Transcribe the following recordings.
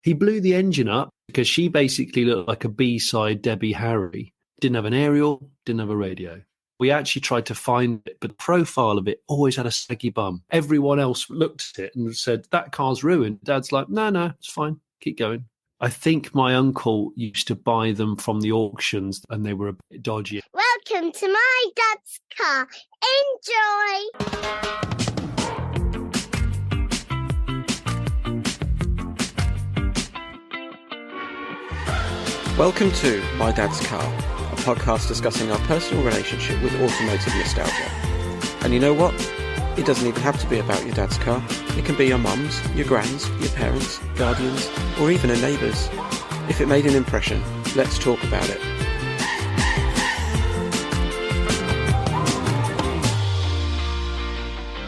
He blew the engine up because she basically looked like a B-side Debbie Harry. Didn't have an aerial, didn't have a radio. We actually tried to find it, but the profile of it always had a saggy bum. Everyone else looked at it and said, that car's ruined. Dad's like, no, it's fine. Keep going. I think my uncle used to buy them from the auctions and they were a bit dodgy. Welcome to my dad's car. Enjoy! Welcome to My Dad's Car, a podcast discussing our personal relationship with automotive nostalgia. And you know what? It doesn't even have to be about your dad's car. It can be your mum's, your grand's, your parents', guardians, or even a neighbour's. If it made an impression, let's talk about it.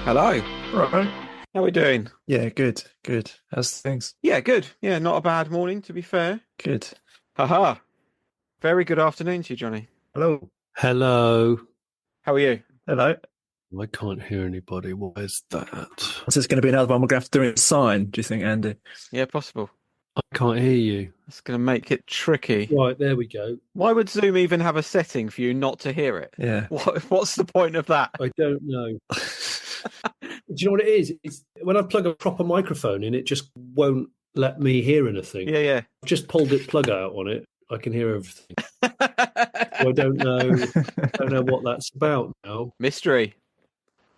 Hello. Right. How are we doing? Yeah, good. How's things? Yeah, good. Yeah, not a bad morning, to be fair. Good. Haha. Very good afternoon to you, Johnny. Hello. Hello. How are you? Hello. I can't hear anybody. What is that? Is this going to be another one we're going to have to do a sign, do you think, Andy? Yeah, possible. I can't hear you. That's going to make it tricky. Right, there we go. Why would Zoom even have a setting for you not to hear it? Yeah. What's the point of that? I don't know. Do you know what it is? It's when I plug a proper microphone in, it just won't let me hear anything. Yeah. I've just pulled the plug out on it. I can hear everything. So I don't know what that's about now. Mystery.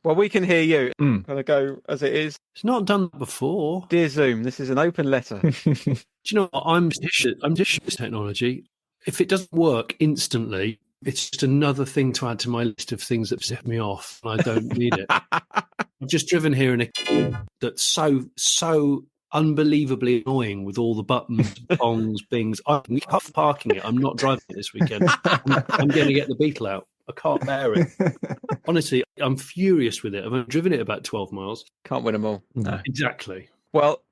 Well, we can hear you. Gonna go as it is. It's not done that before. Dear Zoom, this is an open letter. Do you know what? I'm dishing this technology. If it doesn't work instantly, it's just another thing to add to my list of things that set me off. And I don't need it. I've just driven here in a that's so unbelievably annoying with all the buttons, bongs, bings. I'm parking it. I'm not driving it this weekend. I'm going to get the Beetle out. I can't bear it. Honestly, I'm furious with it. I've driven it about 12 miles. Can't win them all. No. Exactly. Well,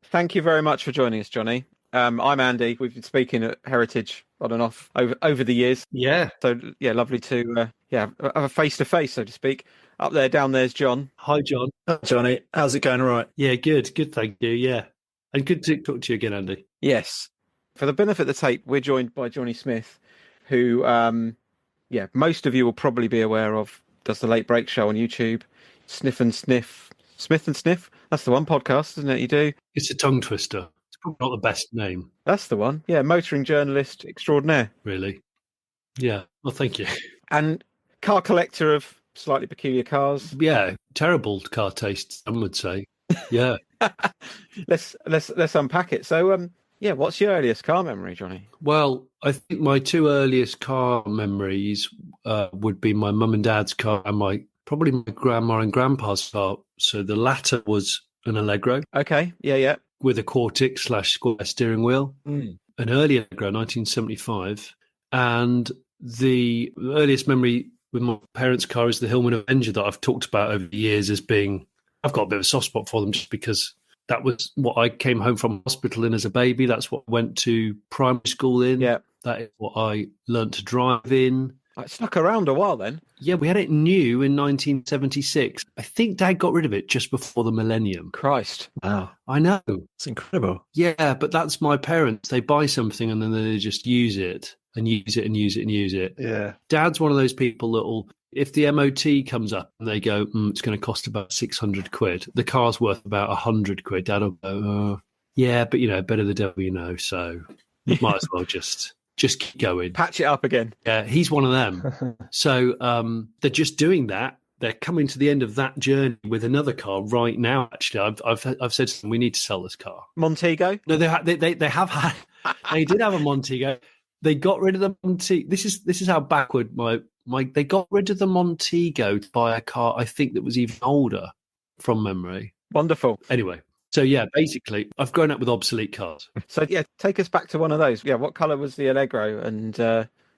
thank you very much for joining us, Johnny. I'm Andy. We've been speaking at Heritage on and off over the years. Yeah. So, yeah, lovely to have a face-to-face, so to speak. Up there, down there's John. Hi, John. Oh, Johnny, how's it going? All right. Yeah, good, thank you, yeah. And good to talk to you again, Andy. Yes. For the benefit of the tape, we're joined by Jonny Smith, who, most of you will probably be aware of, does the Late Break Show on YouTube, Smith and Sniff. That's the one podcast, isn't it, you do? It's a tongue twister. It's probably not the best name. That's the one. Yeah, motoring journalist extraordinaire. Really? Yeah, well, thank you. And car collector of slightly peculiar cars. Yeah, terrible car taste, some would say. Yeah. Let's unpack it. So, what's your earliest car memory, Johnny? Well, I think my two earliest car memories would be my mum and dad's car and probably my grandma and grandpa's car. So the latter was an Allegro. Okay, yeah. With a Cortex/square steering wheel. An early Allegro, 1975. And the earliest memory with my parents' car is the Hillman Avenger that I've talked about over the years as being, I've got a bit of a soft spot for them just because that was what I came home from hospital in as a baby. That's what I went to primary school in. Yeah. That is what I learnt to drive in. It stuck around a while then. Yeah, we had it new in 1976. I think Dad got rid of it just before the millennium. Christ. Wow. I know. It's incredible. Yeah, but that's my parents. They buy something and then they just use it and use it and use it and use it. Yeah. Dad's one of those people that will, if the MOT comes up and they go, it's going to cost about 600 quid, the car's worth about 100 quid. Dad will go, yeah, but, better the devil you know, so might as well just keep going. Patch it up again. Yeah, he's one of them. So they're just doing that. They're coming to the end of that journey with another car right now. Actually, I've said to them, we need to sell this car. Montego? No, they have had. They did have a Montego. They got rid of the Montego. This is how backward they got rid of the Montego to buy a car. I think that was even older, from memory. Wonderful. Anyway. So, yeah, basically, I've grown up with obsolete cars. So, yeah, take us back to one of those. Yeah, what colour was the Allegro and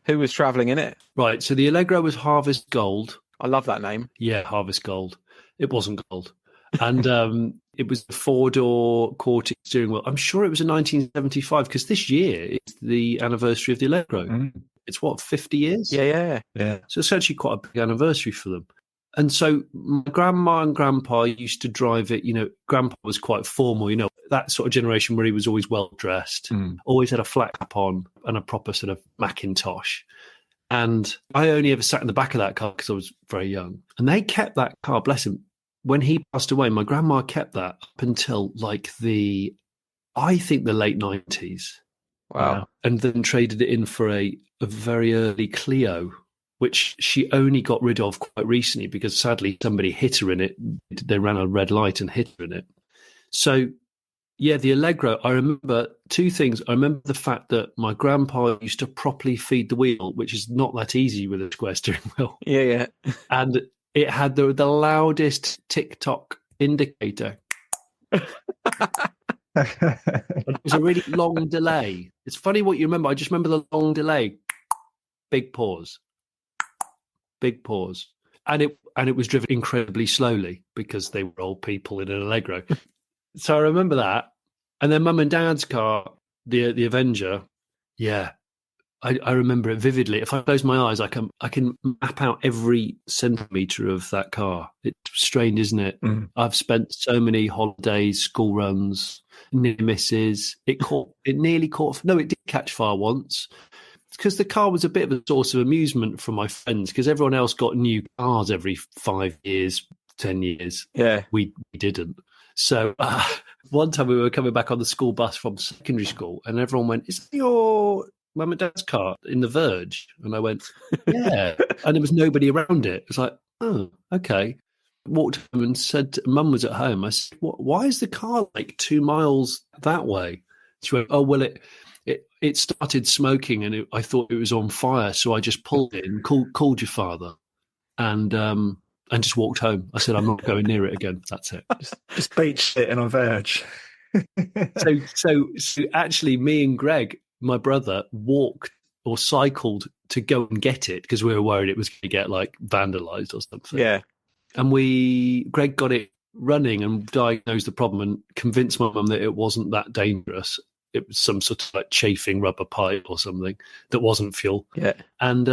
who was travelling in it? Right, so the Allegro was Harvest Gold. I love that name. Yeah, Harvest Gold. It wasn't gold. And it was a four-door Cortex steering wheel. I'm sure it was in 1975 because this year is the anniversary of the Allegro. It's, 50 years? Yeah. So it's actually quite a big anniversary for them. And so my grandma and grandpa used to drive it. You know, grandpa was quite formal, you know, that sort of generation where he was always well dressed, always had a flat cap on and a proper sort of Macintosh. And I only ever sat in the back of that car because I was very young. And they kept that car, bless him. When he passed away, my grandma kept that up until like I think the late 90s. Wow. And then traded it in for a very early Clio, which she only got rid of quite recently because sadly somebody hit her in it. They ran a red light and hit her in it. So, yeah, the Allegro, I remember two things. I remember the fact that my grandpa used to properly feed the wheel, which is not that easy with a square steering wheel. Yeah. And it had the loudest tick-tock indicator. It was a really long delay. It's funny what you remember. I just remember the long delay. Big pause. Big pause. And it was driven incredibly slowly because they were old people in an Allegro. So I remember that. And then Mum and Dad's car, the Avenger, yeah. I remember it vividly. If I close my eyes, I can map out every centimetre of that car. It's strange, isn't it? I've spent so many holidays, school runs, near misses. It nearly caught. No, it did catch fire once. Because the car was a bit of a source of amusement for my friends. Because everyone else got new cars every 5 years, 10 years. Yeah, we didn't. So one time we were coming back on the school bus from secondary school, and everyone went, "Is that your Mum and Dad's car in the Verge?" And I went, "Yeah." And there was nobody around it. It was like, "Oh, okay." Walked home and said, Mum was at home. I said, "Why is the car like 2 miles that way?" She went, "Oh, well, it started smoking and I thought it was on fire, so I just pulled it and called your father, and just walked home." I said, "I'm not going near it again. That's it." Just beached it in a Verge. So actually, me and Greg, my brother, walked or cycled to go and get it because we were worried it was going to get like vandalized or something. Yeah. And Greg got it running and diagnosed the problem and convinced my mum that it wasn't that dangerous. It was some sort of like chafing rubber pipe or something that wasn't fuel. Yeah. And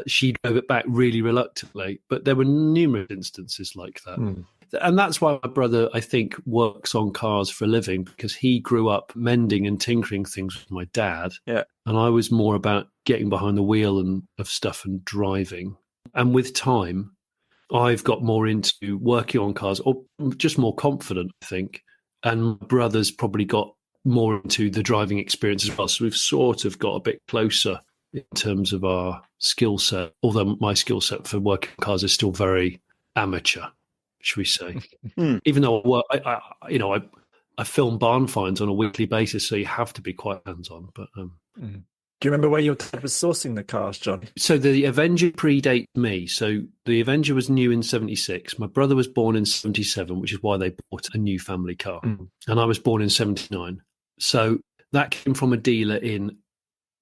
she drove it back really reluctantly. But there were numerous instances like that. And that's why my brother, I think, works on cars for a living, because he grew up mending and tinkering things with my dad. Yeah. And I was more about getting behind the wheel of stuff and driving. And with time, I've got more into working on cars, or just more confident, I think. And my brother's probably got more into the driving experience as well. So we've sort of got a bit closer in terms of our skill set, although my skill set for working on cars is still very amateur, should we say. Even though I film barn finds on a weekly basis, so you have to be quite hands-on. But Do you remember where your dad was sourcing the cars, John? So the Avenger predates me. So the Avenger was new in 76. My brother was born in 77, which is why they bought a new family car. And I was born in 79. So that came from a dealer in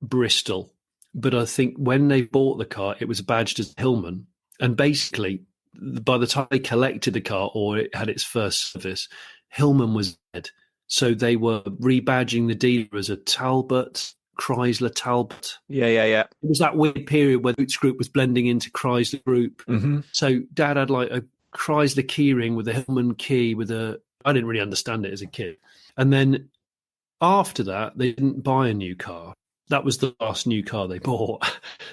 Bristol. But I think when they bought the car, it was badged as Hillman. And basically, by the time they collected the car or it had its first service, Hillman was dead. So they were rebadging the dealer as a Talbot, Chrysler Talbot. Yeah. It was that weird period where Boots Group was blending into Chrysler Group. So Dad had like a Chrysler keyring with a Hillman key I didn't really understand it as a kid. And then after that, they didn't buy a new car. That was the last new car they bought.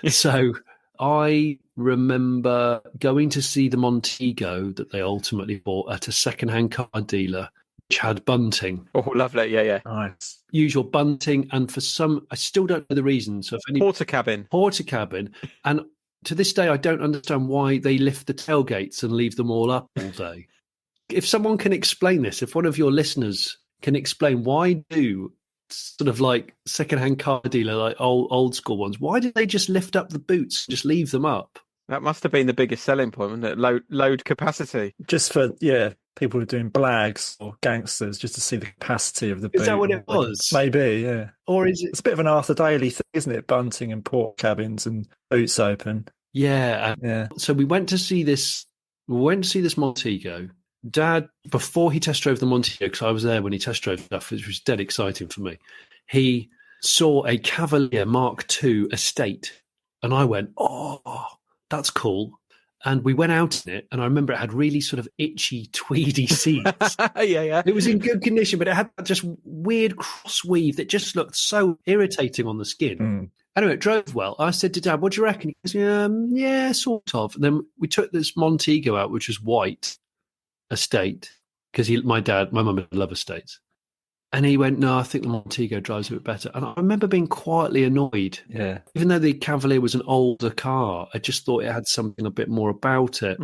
So I remember going to see the Montego that they ultimately bought at a second-hand car dealer, which had bunting. Oh, lovely. Yeah. Nice. Usual bunting, and for some, I still don't know the reason. So if any Porter cabin. And to this day, I don't understand why they lift the tailgates and leave them all up all day. If someone can explain this, if one of your listeners can explain, why do sort of like second-hand car dealer, like old school ones, why did they just lift up the boots and just leave them up? That must have been the biggest selling point, wasn't it? Load capacity. Just for, people who are doing blags or gangsters, just to see the capacity of the boot. Is that what it was? Maybe, yeah. Or is it? It's a bit of an Arthur Daly thing, isn't it? Bunting and port cabins and boots open. Yeah. So we went to see this Montego. Dad, before he test drove the Montego, because I was there when he test drove stuff, which was dead exciting for me, he saw a Cavalier Mk2 Estate. And I went, "Oh, that's cool." And we went out in it, and I remember it had really sort of itchy, tweedy seats. Yeah. It was in good condition, but it had just weird cross weave that just looked so irritating on the skin. Anyway, it drove well. I said to Dad, "What do you reckon?" He goes, "Yeah, sort of." And then we took this Montego out, which was white estate, because my mum love estates. And he went, "No, I think the Montego drives a bit better." And I remember being quietly annoyed. Yeah. Even though the Cavalier was an older car, I just thought it had something a bit more about it.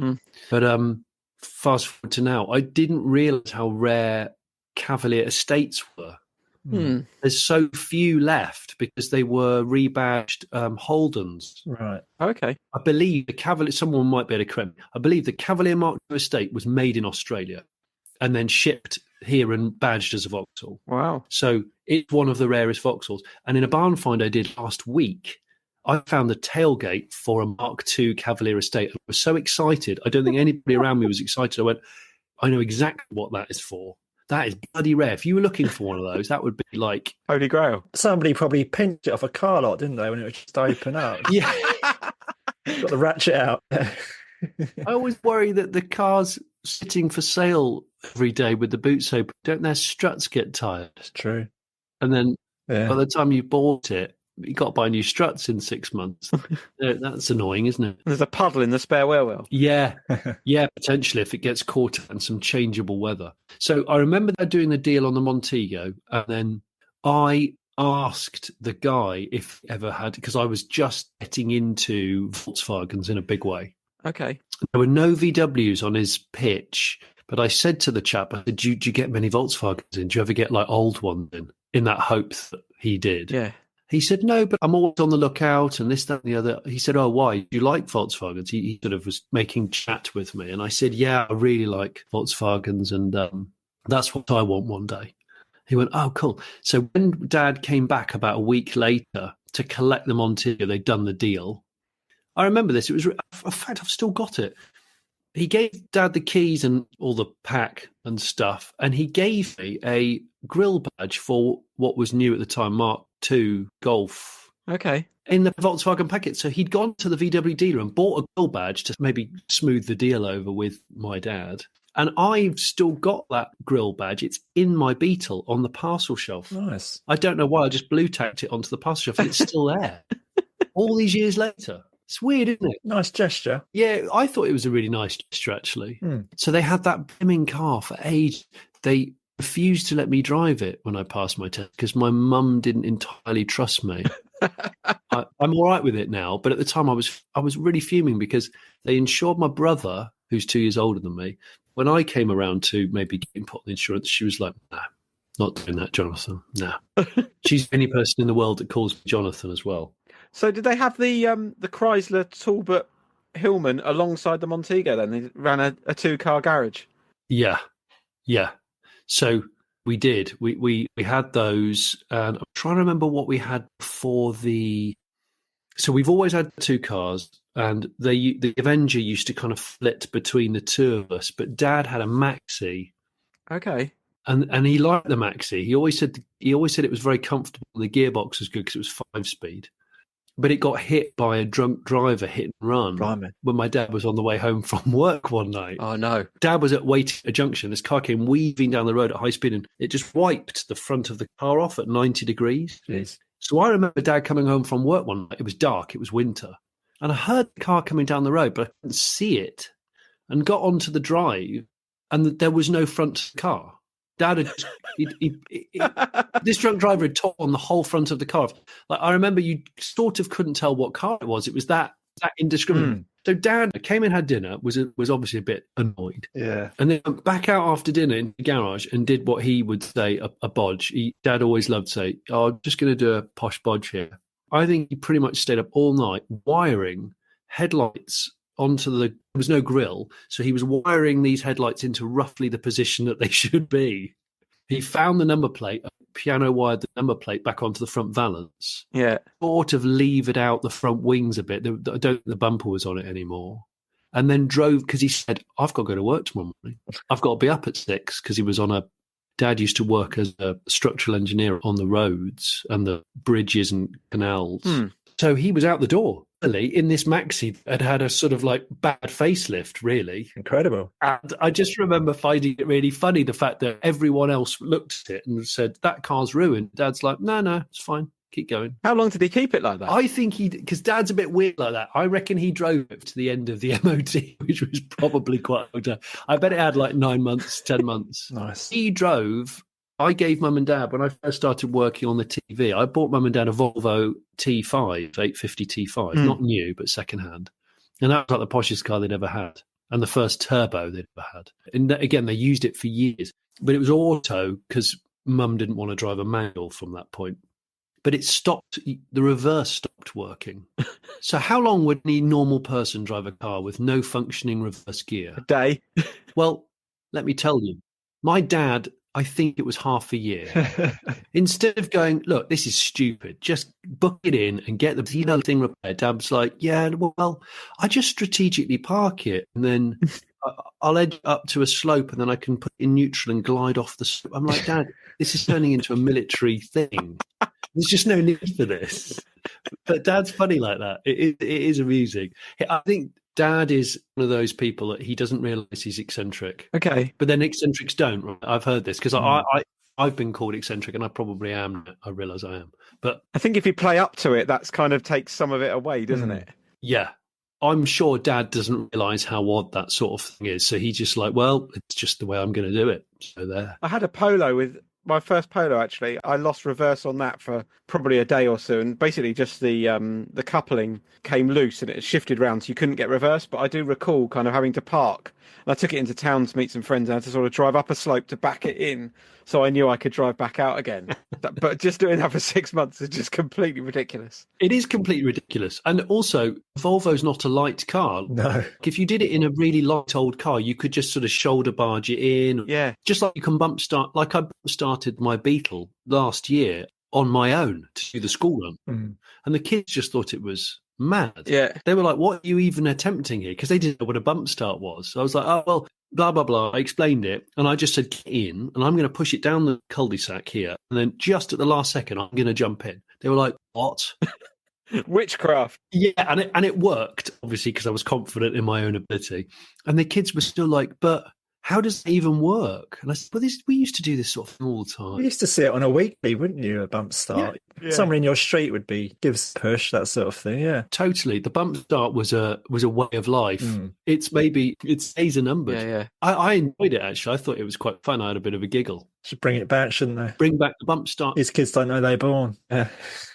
But fast forward to now, I didn't realise how rare Cavalier estates were. There's so few left because they were rebadged Holdens. Right. Okay. I believe the Cavalier, someone might be able to correct me, I believe the Cavalier Mk2 estate was made in Australia and then shipped here and badged as a Vauxhall. Wow. So it's one of the rarest Vauxhalls. And in a barn find I did last week, I found the tailgate for a Mk2 Cavalier estate. I was so excited. I don't think anybody around me was excited. I went, I know exactly what that is for. That is bloody rare. If you were looking for one of those, that would be like... Holy Grail. Somebody probably pinched it off a car lot, didn't they, when it was just open up? Yeah. Got the ratchet out. I always worry that the cars sitting for sale every day with the boots open, don't their struts get tired? It's true. And then by the time you bought it, you got to buy new struts in 6 months. That's annoying, isn't it? There's a puddle in the spare wheel. Yeah, potentially if it gets caught in some changeable weather. So I remember they're doing the deal on the Montego, and then I asked the guy if he ever had, because I was just getting into Volkswagens in a big way. Okay. There were no VWs on his pitch, but I said to the chap, I said, do you get many Volkswagens in? Do you ever get like old ones in that hope that he did? Yeah. He said, no, but I'm always on the lookout and this, that, and the other. He said, oh, why? Do you like Volkswagens? He sort of was making chat with me. And I said, yeah, I really like Volkswagens. And that's what I want one day. He went, oh, cool. So when Dad came back about a week later to collect the Montego, they'd done the deal. I remember this. It was, in fact, I've still got it. He gave Dad the keys and all the pack and stuff. And he gave me a grill badge for what was new at the time, Mk2 Golf. Okay. In the Volkswagen packet. So he'd gone to the VW dealer and bought a grill badge to maybe smooth the deal over with my dad. And I've still got that grill badge. It's in my Beetle on the parcel shelf. Nice. I don't know why. I just blue tacked it onto the parcel shelf and it's still there. All these years later. It's weird, isn't it? Nice gesture. Yeah, I thought it was a really nice gesture, actually. So they had that brimming car for ages. They refused to let me drive it when I passed my test because my mum didn't entirely trust me. I'm all right with it now, but at the time I was really fuming because they insured my brother, who's 2 years older than me. When I came around to maybe getting put on the insurance, she was like, nah, not doing that, Jonathan. Nah. She's the only person in the world that calls me Jonathan as well. So did they have the Chrysler Talbot Hillman alongside the Montego then? They ran a two-car garage? Yeah. So we did. We had those. And I'm trying to remember what we had before the... So we've always had two cars, and the Avenger used to kind of flit between the two of us, but Dad had a Maxi. Okay. And he liked the Maxi. He always said it was very comfortable. The gearbox was good because it was 5-speed. But it got hit by a drunk driver, hit and run, when my dad was on the way home from work one night. Oh, no. Dad was waiting at a junction. This car came weaving down the road at high speed, and it just wiped the front of the car off at 90 degrees. Jeez. So I remember Dad coming home from work one night. It was dark. It was winter. And I heard the car coming down the road, but I couldn't see it, and got onto the drive, and there was no front to the car. Dad had this drunk driver had torn the whole front of the car. Like, I remember you sort of couldn't tell what car it was. It was that indiscriminate. So Dad came in, had dinner, was obviously a bit annoyed. Yeah. And then went back out after dinner in the garage and did what he would say a bodge. Dad always loved to say, oh, I'm just going to do a posh bodge here. I think he pretty much stayed up all night wiring headlights onto there was no grill, so he was wiring these headlights into roughly the position that they should be. He found the number plate, piano wired the number plate back onto the front valance. Yeah. Sort of levered out the front wings a bit. I don't think the bumper was on it anymore. And then drove, because he said, I've got to go to work tomorrow morning. I've got to be up at 6, because he was Dad used to work as a structural engineer on the roads and the bridges and canals. So he was out the door finally, in this Maxi, had a sort of like bad facelift, really. Incredible. And I just remember finding it really funny, the fact that everyone else looked at it and said, that car's ruined. Dad's like, no, it's fine. Keep going. How long did he keep it like that? I think because Dad's a bit weird like that. I reckon he drove it to the end of the MOT, which was probably quite a long time. I bet it had like 9 months, 10 months. Nice. He drove. I gave Mum and Dad, when I first started working on the TV, I bought Mum and Dad a Volvo T5, 850 T5, not new, but secondhand. And that was like the poshest car they'd ever had, and the first turbo they'd ever had. And again, they used it for years, but it was auto because Mum didn't want to drive a manual from that point. But it stopped, the reverse stopped working. So how long would any normal person drive a car with no functioning reverse gear? A day. Well, let me tell you, my dad, I think it was half a year. Instead of going, look, this is stupid, just book it in and get the thing repaired. Dad's like, yeah, well, I just strategically park it and then I'll edge up to a slope and then I can put it in neutral and glide off the slope. I'm like, Dad, this is turning into a military thing. There's just no need for this. But Dad's funny like that. It is amusing. I think Dad is one of those people that he doesn't realise he's eccentric. Okay. But then eccentrics don't. Right? I've heard this because I've been called eccentric and I probably am. I realise I am. But I think if you play up to it, that's kind of takes some of it away, doesn't it? Yeah. I'm sure Dad doesn't realise how odd that sort of thing is. So he's just like, well, it's just the way I'm going to do it. So there. I had a Polo with my first Polo, actually. I lost reverse on that for probably a day or so. And basically just the coupling came loose and it shifted round. So you couldn't get reverse. But I do recall kind of having to park. And I took it into town to meet some friends and I had to sort of drive up a slope to back it in. So I knew I could drive back out again. But just doing that for 6 months is just completely ridiculous. It is completely ridiculous. And also, Volvo's not a light car. No. If you did it in a really light old car, you could just sort of shoulder barge it in. Yeah. Just like you can bump start. Like I started my Beetle last year on my own to do the school run. Mm. And the kids just thought it was mad. Yeah. They were like, what are you even attempting here? Because they didn't know what a bump start was. So I was like, oh, well, blah, blah, blah. I explained it. And I just said, get in. And I'm going to push it down the cul-de-sac here. And then just at the last second, I'm going to jump in. They were like, what? Witchcraft. Yeah. And it worked, obviously, because I was confident in my own ability. And the kids were still like, but how does it even work? And I said, well, we used to do this sort of thing all the time. You used to see it on a weekly, wouldn't you? A bump start. Yeah. Someone in your street would be give us a push, that sort of thing. Yeah, Totally. The bump start was a way of life. Mm. It's days and numbers. Yeah. I enjoyed it, actually. I thought it was quite fun. I had a bit of a giggle. should bring it back, shouldn't they? Bring back the bump start. These kids don't know they're born. Yeah.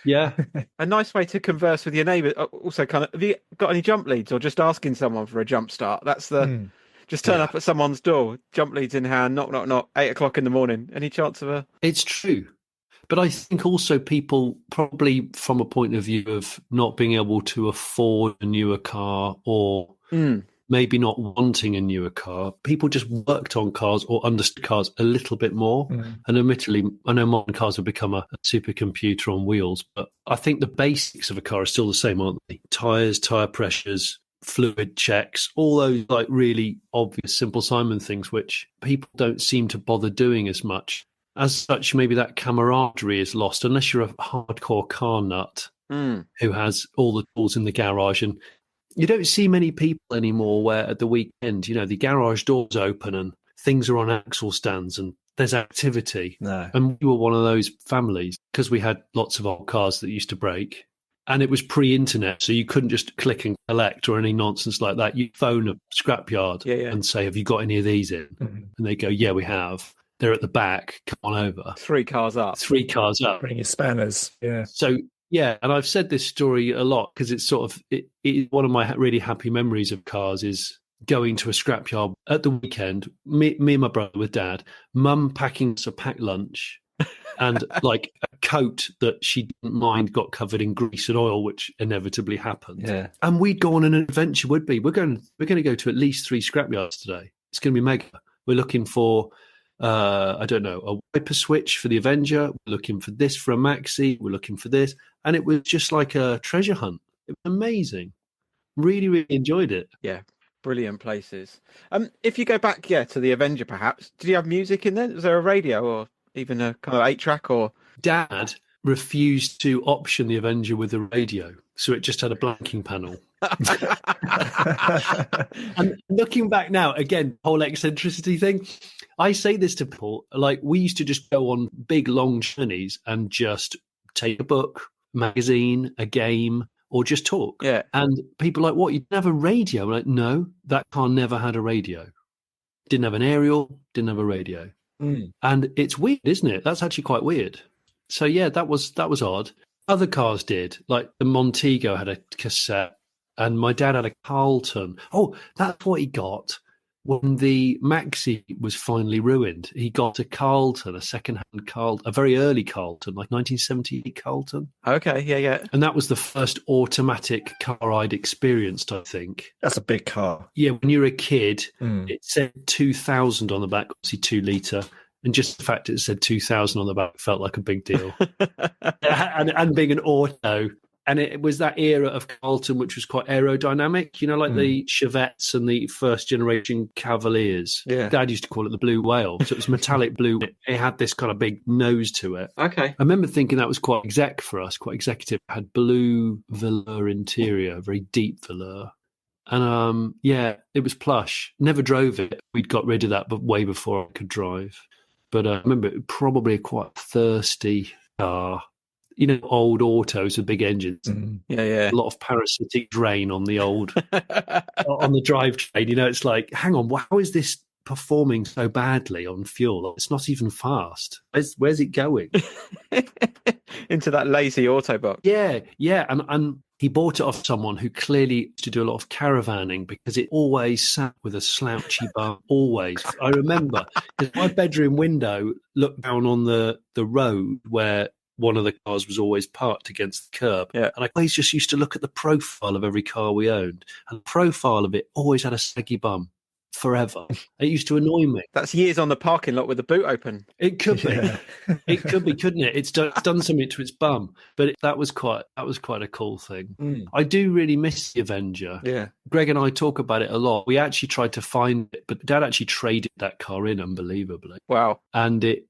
Yeah. A nice way to converse with your neighbour. Also, kind of, have you got any jump leads or just asking someone for a jump start? That's the... Just turn up at someone's door, jump leads in hand, knock, knock, knock, 8 o'clock in the morning. Any chance of a... It's true. But I think also people, probably from a point of view of not being able to afford a newer car or maybe not wanting a newer car, people just worked on cars or understood cars a little bit more. And admittedly, I know modern cars have become a supercomputer on wheels, but I think the basics of a car are still the same, aren't they? Tyres, tyre pressures, fluid checks, all those like really obvious Simple Simon things which people don't seem to bother doing as much. As such, maybe that camaraderie is lost unless you're a hardcore car nut who has all the tools in the garage. And you don't see many people anymore where at the weekend, the garage doors open and things are on axle stands and there's activity. No. And we were one of those families because we had lots of old cars that used to break. And it was pre-internet, so you couldn't just click and collect or any nonsense like that. You'd phone a scrapyard and say, have you got any of these in? And they go, yeah, we have. They're at the back. Come on over. 3 cars up. 3 cars up. Bring your spanners. Yeah. So, yeah, and I've said this story a lot because it's sort of one of my really happy memories of cars is going to a scrapyard at the weekend, me and my brother with Dad, Mum packing us a packed lunch, and like a coat that she didn't mind got covered in grease and oil, which inevitably happened. Yeah. And we'd go on an adventure, would be. We're going to go to at least 3 scrapyards today. It's going to be mega. We're looking for, I don't know, a wiper switch for the Avenger. We're looking for this for a Maxi. We're looking for this. And it was just like a treasure hunt. It was amazing. Really, really enjoyed it. Yeah. Brilliant places. If you go back, to the Avenger, perhaps, did you have music in there? Was there a radio or even a kind of 8-track or... Dad refused to option the Avenger with a radio. so it just had a blanking panel. And looking back now, again, whole eccentricity thing, I say this to people, like we used to just go on big, long journeys and just take a book, magazine, a game, or just talk. Yeah. And people are like, what, you didn't have a radio? I'm like, no, that car never had a radio. Didn't have an aerial, didn't have a radio. And it's weird, isn't it? That's actually quite weird. So yeah, that was odd. Other cars did, like the Montego had a cassette, and my dad had a Carlton. Oh, that's what he got when the Maxi was finally ruined. He got a Carlton, a second-hand Carlton, a very early Carlton, like 1978 Carlton. Okay, yeah. And that was the first automatic car I'd experienced, I think. That's a big car. Yeah, when you were a kid, it said 2000 on the back, obviously 2 litre. And just the fact it said 2000 on the back felt like a big deal. and being an auto. And it was that era of Carlton, which was quite aerodynamic, like the Chevettes and the first generation Cavaliers. Yeah. Dad used to call it the blue whale. So it was metallic blue. It had this kind of big nose to it. Okay. I remember thinking that was quite exec for us, quite executive. It had blue velour interior, very deep velour. And it was plush. Never drove it. We'd got rid of that but way before I could drive. But I remember it was probably a quite thirsty car. Old autos with big engines. Yeah. A lot of parasitic drain on the old, on the drivetrain. It's like, hang on, how is this performing so badly on fuel? It's not even fast. Where's it going? Into that lazy Autobot. Yeah. And he bought it off someone who clearly used to do a lot of caravanning because it always sat with a slouchy bum. Always. I remember my bedroom window looked down on the road where one of the cars was always parked against the curb. Yeah. And I always just used to look at the profile of every car we owned. And the profile of it always had a saggy bum. Forever. It used to annoy me. That's years on the parking lot with the boot open. It could be. It could be, couldn't it? It's done something to its bum. But that was quite a cool thing. I do really miss the Avenger. Yeah. Greg and I talk about it a lot. We actually tried to find it, but Dad actually traded that car in, unbelievably. Wow. And it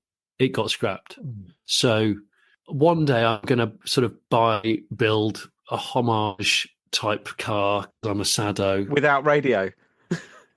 got scrapped. So one day I'm going to sort of build a homage type car. I'm a sado. Without radio.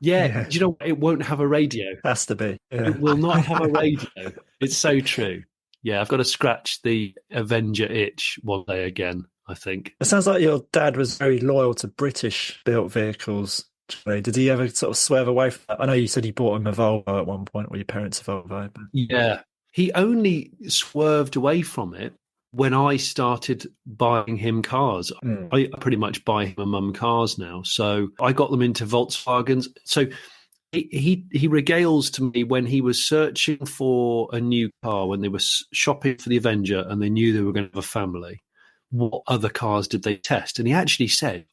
Yeah. Do you know what? It won't have a radio. Has to be. Yeah. It will not have a radio. It's so true. Yeah, I've got to scratch the Avenger itch one day again, I think. It sounds like your dad was very loyal to British-built vehicles. Did he ever sort of swerve away from that? I know you said he bought him a Volvo at one point, or your parents a Volvo. But... Yeah. He only swerved away from it when I started buying him cars. I pretty much buy him and mum cars now. So I got them into Volkswagens. So he regales to me when he was searching for a new car, when they were shopping for the Avenger and they knew they were going to have a family, what other cars did they test? And he actually said,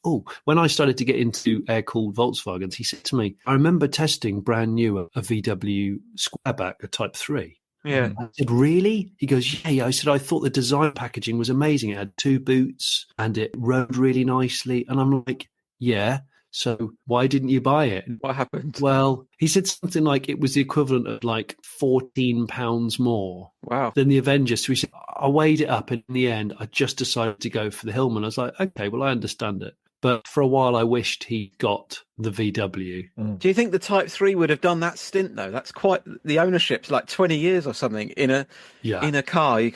when I started to get into air-cooled Volkswagens, he said to me, I remember testing brand new a VW Squareback, a Type 3. Yeah. I said, really? He goes, yeah. I said, I thought the design packaging was amazing. It had 2 boots and it rode really nicely. And I'm like, yeah. So why didn't you buy it? What happened? Well, he said something like it was the equivalent of like £14 more than the Avenger. So he said, I weighed it up and in the end, I just decided to go for the Hillman. I was like, okay, well, I understand it. But for a while, I wished he got the VW. Do you think the Type 3 would have done that stint, though? That's quite... The ownership's like 20 years or something in a car. You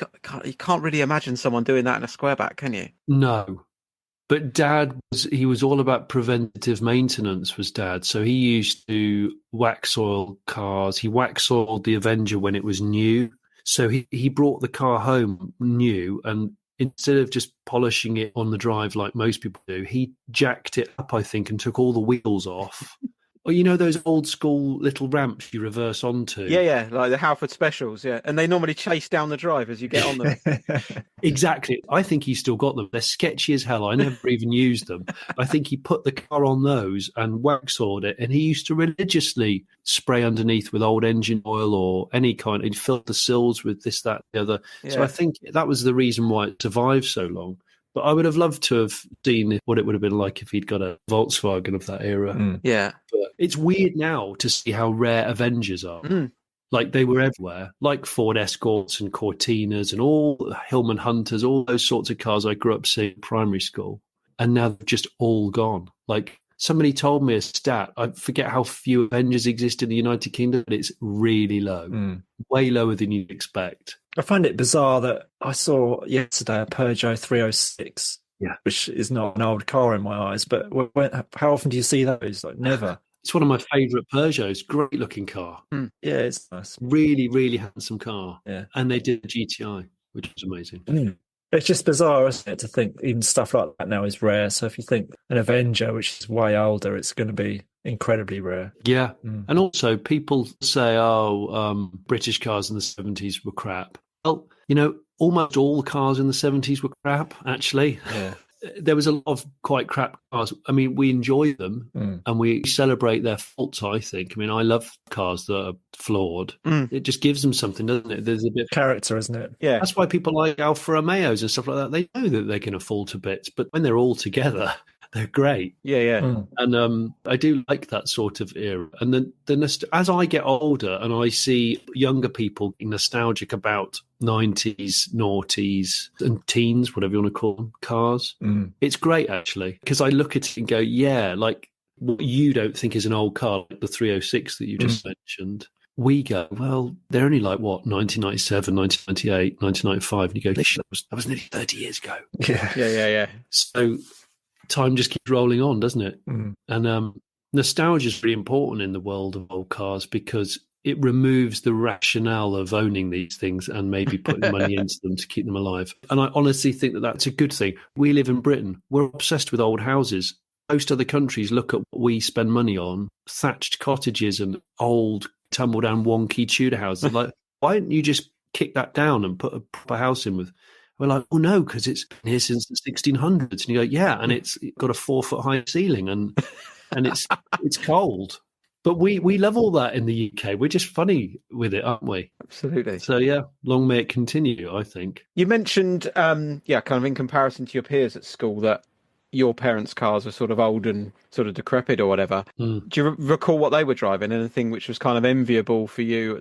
can't really imagine someone doing that in a Squareback, can you? No. But Dad, he was all about preventative maintenance, was Dad. So he used to wax oil cars. He wax oiled the Avenger when it was new. So he brought the car home new, and instead of just polishing it on the drive like most people do, he jacked it up, I think, and took all the wheels off. Or those old school little ramps you reverse onto? Yeah, like the Halford Specials, yeah. And they normally chase down the drive as you get on them. Exactly. I think he's still got them. They're sketchy as hell. I never even used them. I think he put the car on those and wax-oiled it, and he used to religiously spray underneath with old engine oil or any kind. He'd fill the sills with this, that, the other. Yeah. So I think that was the reason why it survived so long. But I would have loved to have seen what it would have been like if he'd got a Volkswagen of that era. Yeah. But it's weird now to see how rare Avengers are. Like they were everywhere, like Ford Escorts and Cortinas and all Hillman Hunters, all those sorts of cars I grew up seeing in primary school. and now they've just all gone. Like, somebody told me a stat. I forget how few Avengers exist in the United Kingdom, but it's really low, way lower than you'd expect. I find it bizarre that I saw yesterday a Peugeot 306, which is not an old car in my eyes, but how often do you see those? Like, never. It's one of my favourite Peugeots. Great looking car. Yeah, it's nice. Really, really handsome car. Yeah. And they did a GTI, which was amazing. It's just bizarre, isn't it, to think even stuff like that now is rare. So if you think an Avenger, which is way older, it's going to be incredibly rare. Yeah. And also people say, British cars in the 70s were crap. Well, you know, almost all the cars in the 70s were crap, actually. Yeah. There was a lot of quite crap cars. I mean, we enjoy them and we celebrate their faults, I think. I mean, I love cars that are flawed. It just gives them something, doesn't it? There's a bit of character, isn't it? Yeah. That's why people like Alfa Romeos and stuff like that. They know that they can fall to bits, but when they're all together, they're great. Yeah. And I do like that sort of era. And then as I get older and I see younger people getting nostalgic about 90s, noughties and teens, whatever you want to call them, cars, it's great, actually, because I look at it and go, yeah, like what you don't think is an old car, like the 306 that you just mentioned. We go, well, they're only like, what, 1997, 1998, 1995. And you go, that was nearly 30 years ago. Yeah. So time just keeps rolling on, doesn't it? And nostalgia is really important in the world of old cars because it removes the rationale of owning these things and maybe putting money into them to keep them alive. And I honestly think that that's a good thing. We live in Britain. We're obsessed with old houses. Most other countries look at what we spend money on, thatched cottages and old tumble-down wonky Tudor houses. Like, why don't you just kick that down and put a proper house in with... We're like, oh no, because it's been here since the 1600s. And you go, yeah, and it's got a 4-foot high ceiling and it's cold. But we love all that in the UK. We're just funny with it, aren't we? Absolutely. So yeah, long may it continue, I think. You mentioned, kind of in comparison to your peers at school, that your parents' cars were sort of old and sort of decrepit or whatever. Do you recall what they were driving? Anything which was kind of enviable for you?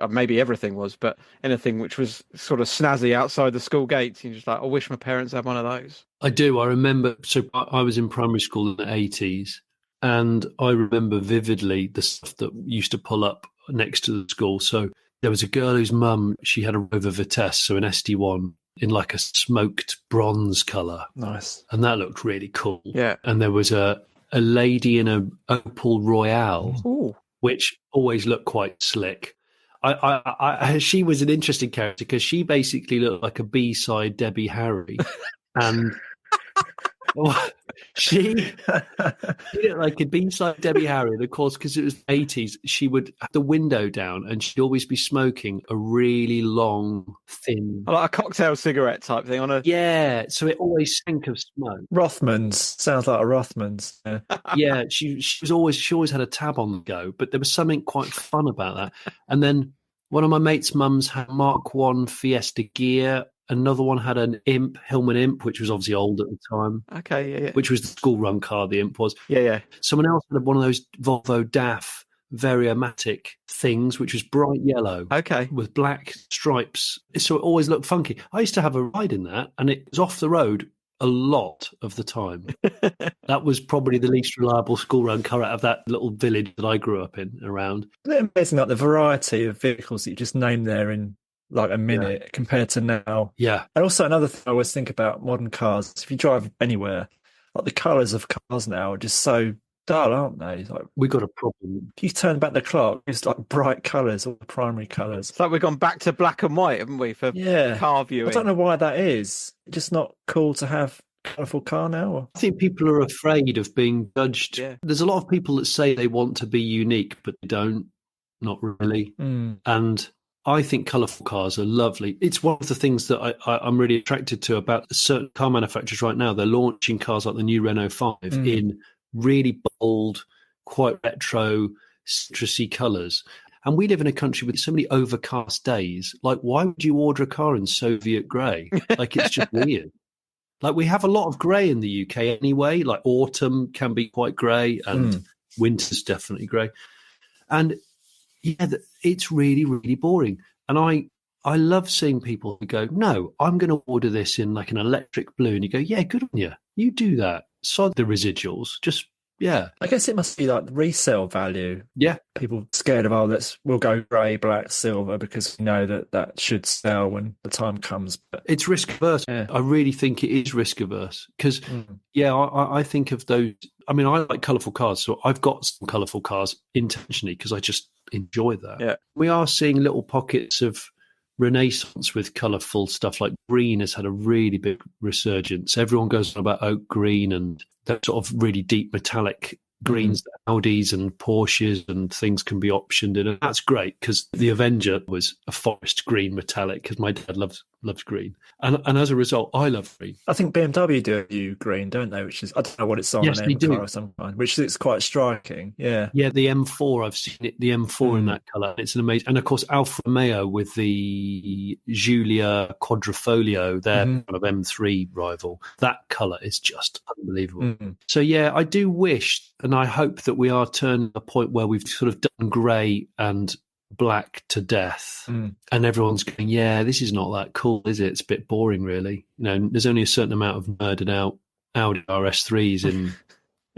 Maybe everything was, but anything which was sort of snazzy outside the school gates? You're just like, I wish my parents had one of those. I do. I remember, so I was in primary school in the 80s, and I remember vividly the stuff that used to pull up next to the school. So there was a girl whose mum, she had a Rover Vitesse, so an SD1, in like a smoked bronze colour. Nice. And that looked really cool. Yeah. And there was a lady in a Opel Royale, which always looked quite slick. She was an interesting character because she basically looked like a B-side Debbie Harry. And she looked like a B-side Debbie Harry. And of course, because it was the 80s, she would have the window down and she'd always be smoking a really long, thin... Like a cocktail cigarette type thing on a... Yeah, so it always stank of smoke. Rothmans. Sounds like a Rothmans. Yeah, yeah, she always had a tab on the go, but there was something quite fun about that. And then one of my mates' mums had a Mark 1 Fiesta Gear. Another one had an Imp, Hillman Imp, which was obviously old at the time. Okay, yeah. Which was the school run car, the Imp was. Yeah. Someone else had one of those Volvo DAF Variomatic things, which was bright yellow. Okay. With black stripes. So it always looked funky. I used to have a ride in that, and it was off the road a lot of the time. That was probably the least reliable school run car out of that little village that I grew up in around. Isn't it amazing, like the variety of vehicles that you just name there in like a minute compared to now? Yeah. And also another thing I always think about modern cars, if you drive anywhere, like the colours of cars now are just so dull, aren't they? Like, we got a problem. If you turn back the clock, it's like bright colours, all the primary colours. It's like we've gone back to black and white, haven't we, for car viewing? I don't know why that is. It's just not cool to have a colourful car now? Or? I think people are afraid of being judged. Yeah. There's a lot of people that say they want to be unique, but they don't. Not really. And I think colourful cars are lovely. It's one of the things that I'm really attracted to about certain car manufacturers right now. They're launching cars like the new Renault 5 in really bold, quite retro, citrusy colours. And we live in a country with so many overcast days. Like, why would you order a car in Soviet grey? Like, it's just weird. Like, we have a lot of grey in the UK anyway. Like, autumn can be quite grey and winter's definitely grey. And yeah, it's really, really boring. And I I love seeing people who go, no, I'm going to order this in like an electric blue. And you go, yeah, good on you. You do that. Sod the residuals. Just, yeah. I guess it must be like the resale value. Yeah. People scared of, we'll go grey, black, silver, because we know that should sell when the time comes. But it's risk averse. yeah. I really think it is risk averse because, I think of those. I mean, I like colourful cars, so I've got some colourful cars intentionally because I just enjoy that. Yeah. We are seeing little pockets of renaissance with colourful stuff. Like green has had a really big resurgence. Everyone goes on about oak green and that sort of really deep metallic greens that Audis and Porsches and things can be optioned in. And that's great because the Avenger was a forest green metallic because my dad loves green. And as a result, I love green. I think BMW do a U green, don't they? Which is, I don't know what it's on, Yes, an they M do. car of some kind, which is quite striking. Yeah. Yeah, the M4, I've seen it, the M4 in that colour. It's an amazing, and of course Alfa Romeo with the Giulia Quadrifoglio, their kind of M3 rival. That colour is just unbelievable. So yeah, I do wish, and I hope that we are turning a point where we've sort of done grey and black to death, and everyone's going, yeah, this is not that cool, is it? It's a bit boring, really. You know, there's only a certain amount of nerded out Audi RS3s in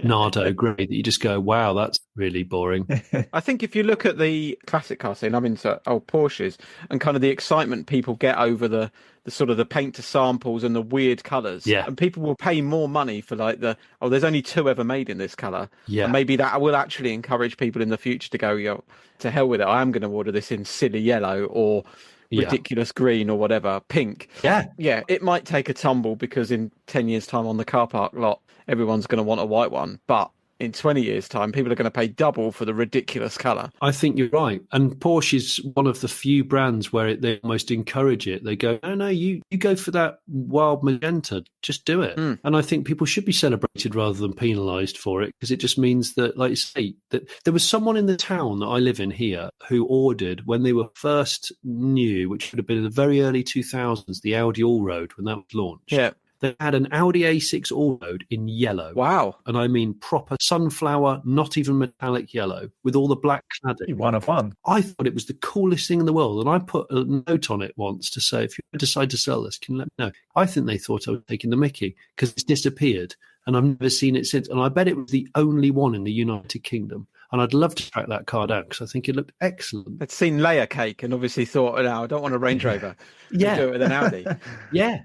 Nardo grey that you just go, wow, that's really boring. I think if you look at the classic car scene, I'm into old Porsches and kind of the excitement people get over the sort of the paint to samples and the weird colours. Yeah. And people will pay more money for like there's only 2 ever made in this colour. Yeah. And maybe that will actually encourage people in the future to go, yo, to hell with it. I am going to order this in silly yellow or ridiculous green or whatever, pink. Yeah. Yeah, it might take a tumble because in 10 years' time on the car park lot, everyone's going to want a white one. But in 20 years' time, people are going to pay double for the ridiculous colour. I think you're right. And Porsche is one of the few brands where they almost encourage it. They go, no, you go for that wild magenta. Just do it. And I think people should be celebrated rather than penalised for it because it just means that, like you say, that there was someone in the town that I live in here who ordered when they were first new, which would have been in the very early 2000s, the Audi Allroad when that was launched. Yeah. They had an Audi A6 Allroad in yellow. Wow. And I mean proper sunflower, not even metallic yellow, with all the black cladding. One of one. I thought it was the coolest thing in the world. And I put a note on it once to say, if you decide to sell this, can you let me know? I think they thought I was taking the mickey because it's disappeared. And I've never seen it since. And I bet it was the only one in the United Kingdom. And I'd love to track that car down because I think it looked excellent. They'd seen layer cake and obviously thought, no, I don't want a Range Rover. Yeah. Do it with an Audi. Yeah.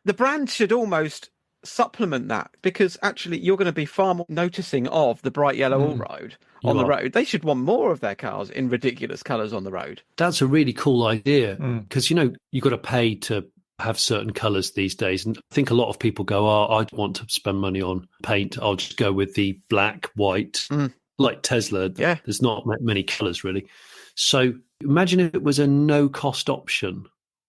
The brand should almost supplement that because actually you're going to be far more noticing of the bright yellow Allroad on the road. They should want more of their cars in ridiculous colours on the road. That's a really cool idea because, you've got to pay to have certain colours these days. And I think a lot of people go, I don't want to spend money on paint. I'll just go with the black, white, like Tesla. Yeah. There's not many colours really. So imagine if it was a no-cost option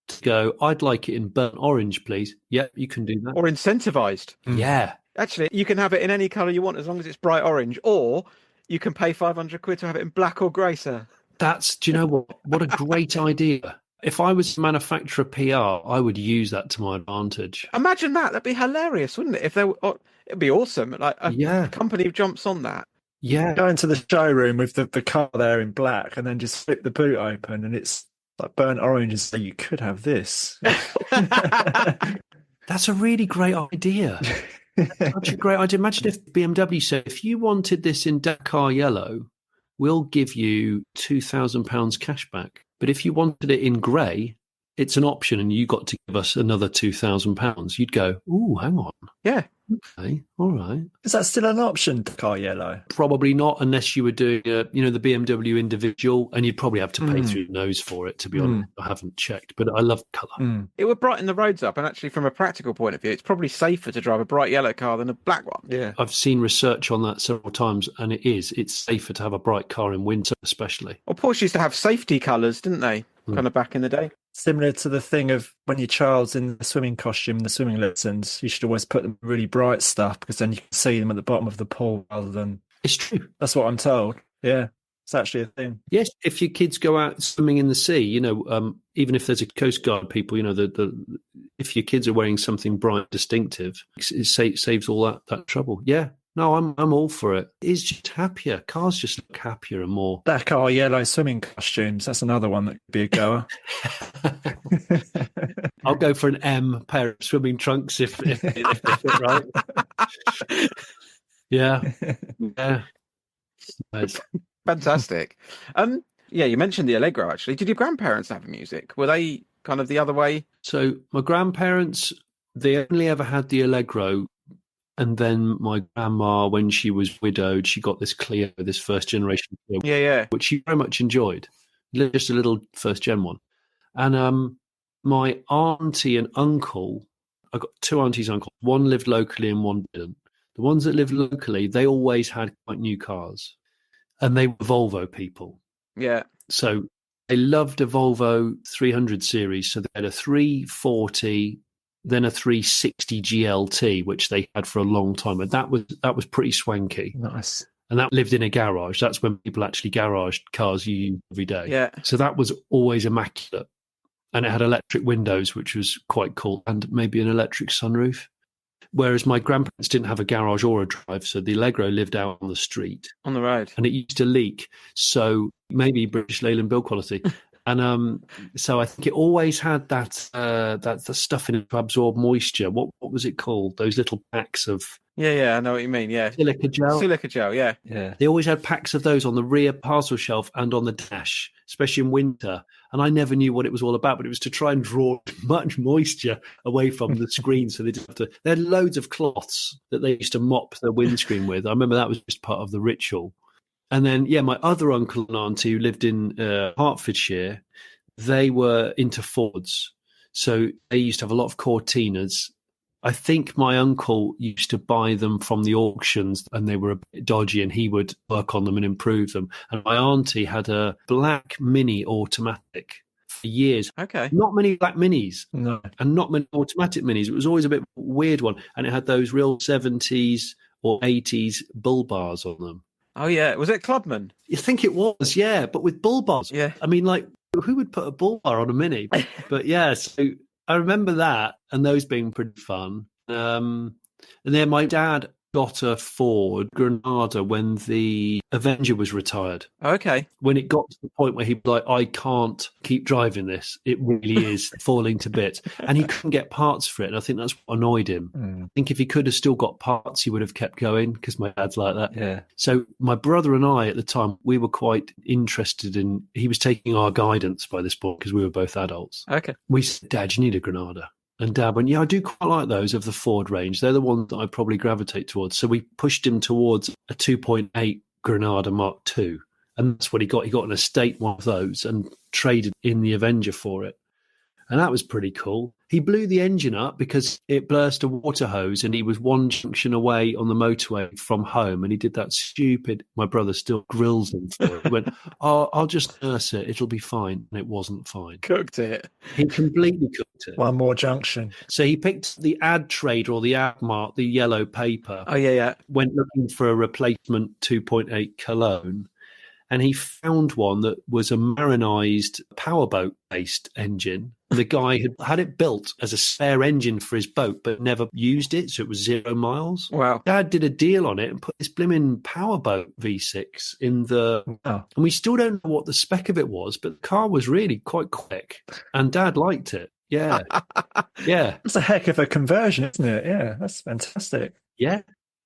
to go, I'd like it in burnt orange, please. Yeah, you can do that. Or incentivised. Yeah. Actually, you can have it in any colour you want as long as it's bright orange. Or you can pay 500 quid to have it in black or grey, sir. Do you know what? What a great idea. If I was manufacturer PR, I would use that to my advantage. Imagine that. That'd be hilarious, wouldn't it? It'd be awesome. Like a company who jumps on that. Yeah. Go into the showroom with the car there in black and then just flip the boot open and it's like burnt orange and say, you could have this. That's a really great idea. Such a great idea. Imagine if BMW said, if you wanted this in Dakar yellow, we'll give you £2,000 cash back. But if you wanted it in grey, it's an option and you got to give us another £2,000. You'd go, ooh, hang on. Yeah. Okay, all right. Is that still an option, car yellow? Probably not, unless you were doing, the BMW individual, and you'd probably have to pay through your nose for it, to be honest. I haven't checked, but I love colour. It would brighten the roads up, and actually, from a practical point of view, it's probably safer to drive a bright yellow car than a black one. Yeah. I've seen research on that several times, and it's safer to have a bright car in winter, especially. Well, Porsche used to have safety colours, didn't they? Kind of back in the day. Similar to the thing of when your child's in the swimming costume, the swimming lessons, you should always put them really bright stuff because then you can see them at the bottom of the pool rather than... It's true. That's what I'm told. Yeah, it's actually a thing. Yes, if your kids go out swimming in the sea, even if there's a Coast Guard people, if your kids are wearing something bright, distinctive, it saves all that trouble. Yeah. No, I'm all for it. It's just happier. Cars just look happier and more. Dakar yellow swimming costumes. That's another one that could be a goer. I'll go for an M pair of swimming trunks if they fit right. Yeah. Nice. Fantastic. Yeah, you mentioned the Allegro, actually. Did your grandparents have music? Were they kind of the other way? So my grandparents, they only ever had the Allegro. And then my grandma, when she was widowed, she got this Clio, this first generation Clio, Yeah. which she very much enjoyed. Just a little first gen one. And my auntie and uncle, I got two aunties and uncles. One lived locally and one didn't. The ones that lived locally, they always had quite new cars. And they were Volvo people. Yeah. So they loved a Volvo 300 series. So they had a 340, then a 360 GLT, which they had for a long time. And that was pretty swanky. Nice. And that lived in a garage. That's when people actually garaged cars you use every day. Yeah. So that was always immaculate. And it had electric windows, which was quite cool, and maybe an electric sunroof. Whereas my grandparents didn't have a garage or a drive, so the Allegro lived out on the street. On the road. And it used to leak. So maybe British Leyland build quality. And so I think it always had that the stuff in it to absorb moisture. What was it called? Those little packs of... Yeah, I know what you mean, yeah. Silica gel. Silica gel, yeah. They always had packs of those on the rear parcel shelf and on the dash, especially in winter. And I never knew what it was all about, but it was to try and draw much moisture away from the screen so they didn't have to... They had loads of cloths that they used to mop the windscreen with. I remember that was just part of the ritual. And then, my other uncle and auntie who lived in Hertfordshire, they were into Fords. So they used to have a lot of Cortinas. I think my uncle used to buy them from the auctions and they were a bit dodgy and he would work on them and improve them. And my auntie had a black Mini automatic for years. Okay. Not many black Minis. No. And not many automatic Minis. It was always a bit weird one. And it had those real 70s or 80s bull bars on them. Oh, yeah. Was it Clubman? You think it was, yeah, but with bull bars. Yeah. I mean, like, who would put a bull bar on a Mini? But yeah, so I remember that and those being pretty fun. And then my dad got a Ford Granada when the Avenger was retired. Okay. When it got to the point where he was like, I can't keep driving this. It really is falling to bits. And he couldn't get parts for it. And I think that's what annoyed him. I think if he could have still got parts, he would have kept going because my dad's like that. Yeah. So my brother and I at the time, we were quite interested in, he was taking our guidance by this point because we were both adults. Okay. We said, Dad, you need a Granada. And Dad went, yeah, I do quite like those of the Ford range. They're the ones that I probably gravitate towards. So we pushed him towards a 2.8 Granada Mark II. And that's what he got. He got an estate one of those and traded in the Avenger for it. And that was pretty cool. He blew the engine up because it burst a water hose and he was one junction away on the motorway from home. And he did that stupid, my brother still grills him for it. He went, I'll just nurse it. It'll be fine. And it wasn't fine. Cooked it. He completely cooked it. One more junction. So he picked the ad trade or the ad mark, the yellow paper. Oh, yeah. Went looking for a replacement 2.8 Cologne. And he found one that was a marinized powerboat-based engine. The guy had it built as a spare engine for his boat, but never used it, so it was 0 miles. Wow. Dad did a deal on it and put this blimmin' powerboat V6 in the... Oh. And we still don't know what the spec of it was, but the car was really quite quick. And Dad liked it. Yeah. Yeah. That's a heck of a conversion, isn't it? Yeah, that's fantastic. Yeah.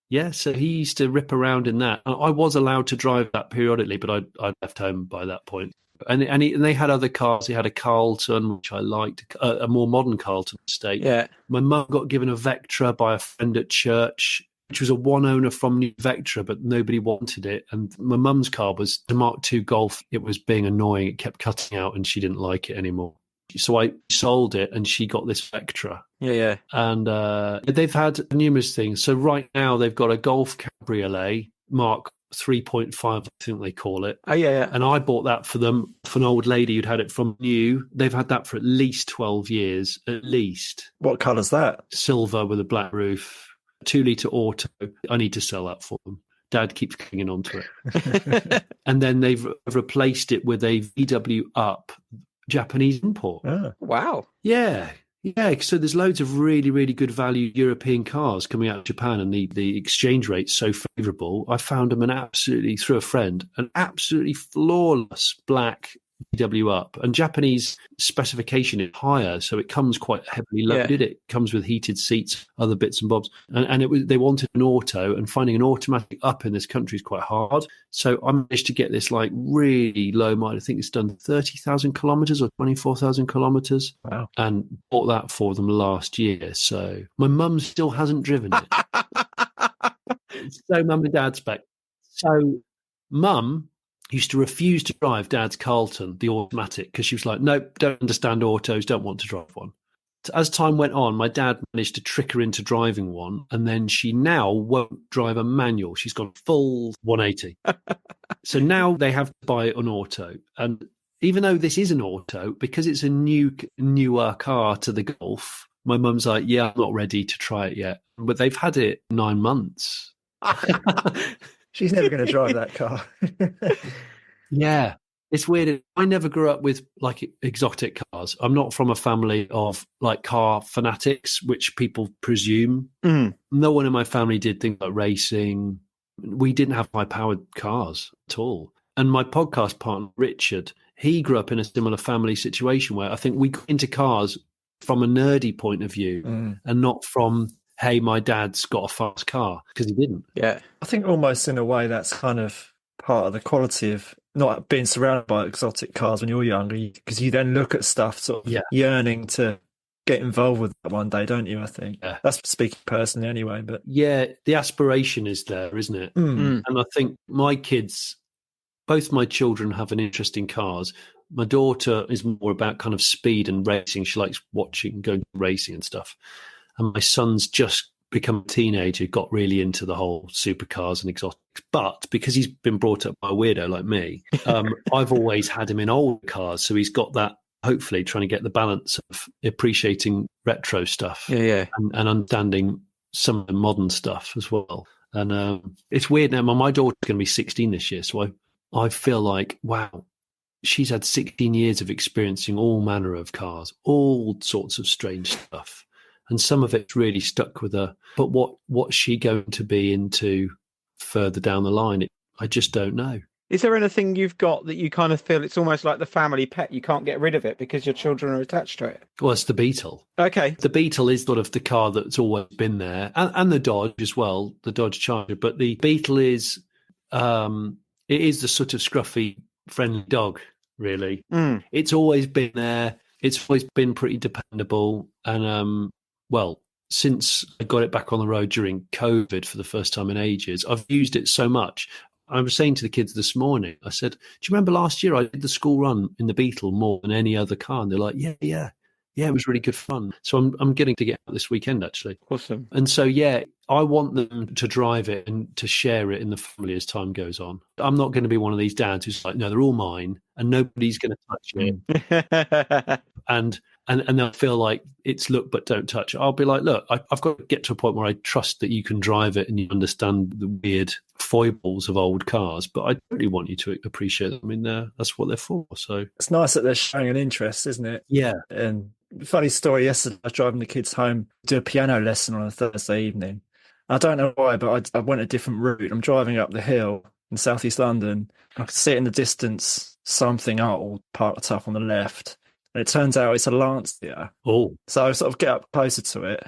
Yeah, so he used to rip around in that. I was allowed to drive that periodically, but I left home by that point. And they had other cars. He had a Carlton, which I liked, a more modern Carlton estate. Yeah. My mum got given a Vectra by a friend at church, which was a one owner from New Vectra, but nobody wanted it. And my mum's car was the Mark II Golf. It was being annoying. It kept cutting out and she didn't like it anymore. So I sold it and she got this Vectra. Yeah. And they've had numerous things. So right now they've got a Golf Cabriolet, Mark 3.5, I think they call it. Oh, yeah. And I bought that for them, for an old lady who'd had it from new. They've had that for at least 12 years, at least. What colour's that? Silver with a black roof, 2-litre auto. I need to sell that for them. Dad keeps clinging on to it. And then they've replaced it with a VW Up Japanese import. Oh. Wow. Yeah. Yeah, so there's loads of really, really good value European cars coming out of Japan, and the exchange rate's so favourable. I found them through a friend, an absolutely flawless black VW up. And Japanese specification is higher, so it comes quite heavily loaded. Yeah. It comes with heated seats, other bits and bobs. And they wanted an auto, and finding an automatic up in this country is quite hard. So I managed to get this like really low mile. I think it's done 30,000 kilometres or 24,000 kilometres. Wow. And bought that for them last year. So my mum still hasn't driven it. So mum and dad's back. So mum used to refuse to drive Dad's Carlton, the automatic, because she was like, nope, don't understand autos, don't want to drive one. So as time went on, my dad managed to trick her into driving one, and then she now won't drive a manual. She's gone full 180. So now they have to buy an auto. And even though this is an auto, because it's a newer car to the Golf, my mum's like, yeah, I'm not ready to try it yet. But they've had it 9 months. She's never going to drive that car. Yeah, it's weird. I never grew up with like exotic cars. I'm not from a family of like car fanatics, which people presume. No one in my family did things like racing. We didn't have high-powered cars at all. And my podcast partner, Richard, he grew up in a similar family situation where I think we got into cars from a nerdy point of view and not from, hey, my dad's got a fast car, because he didn't. Yeah. I think almost in a way that's kind of part of the quality of not being surrounded by exotic cars when you're younger, because you then look at stuff sort of yearning to get involved with that one day, don't you? I think that's speaking personally anyway. But yeah, the aspiration is there, isn't it? And I think both my children have an interest in cars. My daughter is more about kind of speed and racing. She likes watching, going racing and stuff. And my son's just become a teenager, got really into the whole supercars and exotics. But because he's been brought up by a weirdo like me, I've always had him in old cars. So he's got that, hopefully, trying to get the balance of appreciating retro stuff and understanding some of the modern stuff as well. And it's weird now. My daughter's going to be 16 this year. So I feel like, wow, she's had 16 years of experiencing all manner of cars, all sorts of strange stuff. And some of it's really stuck with her. But what's she going to be into further down the line? I just don't know. Is there anything you've got that you kind of feel it's almost like the family pet? You can't get rid of it because your children are attached to it? Well, it's the Beetle. Okay. The Beetle is sort of the car that's always been there. And the Dodge as well, the Dodge Charger. But the Beetle is, it is the sort of scruffy, friendly dog, really. It's always been there. It's always been pretty dependable. And, well, since I got it back on the road during COVID for the first time in ages, I've used it so much. I was saying to the kids this morning, I said, do you remember last year I did the school run in the Beetle more than any other car? And they're like, yeah, it was really good fun. So I'm getting to get out this weekend, actually. Awesome. And so, yeah, I want them to drive it and to share it in the family as time goes on. I'm not going to be one of these dads who's like, no, they're all mine and nobody's going to touch it. And they'll feel like it's look but don't touch. I'll be like, look, I've got to get to a point where I trust that you can drive it and you understand the weird foibles of old cars, but I really want you to appreciate them. I mean, that's what they're for. So it's nice that they're showing an interest, isn't it? Yeah. And funny story, yesterday I was driving the kids home to do a piano lesson on a Thursday evening. I don't know why, but I went a different route. I'm driving up the hill in southeast London. I could see it in the distance, something old parked up on the left. And it turns out it's a Lancia. Oh. So I sort of get up closer to it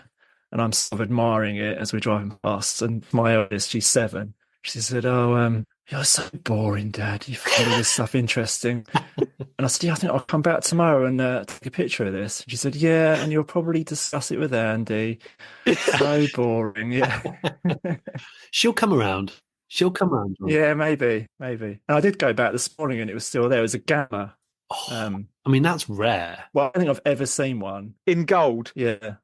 and I'm sort of admiring it as we're driving past. And my eldest, she's 7. She said, oh, you're so boring, Dad. You find all this stuff interesting. And I said, yeah, I think I'll come back tomorrow and take a picture of this. And she said, yeah, and you'll probably discuss it with Andy. So boring, yeah. She'll come around. Yeah, maybe. And I did go back this morning and it was still there. It was a Gamma. Oh, I mean, that's rare. Well, I don't think I've ever seen one. In gold? Yeah.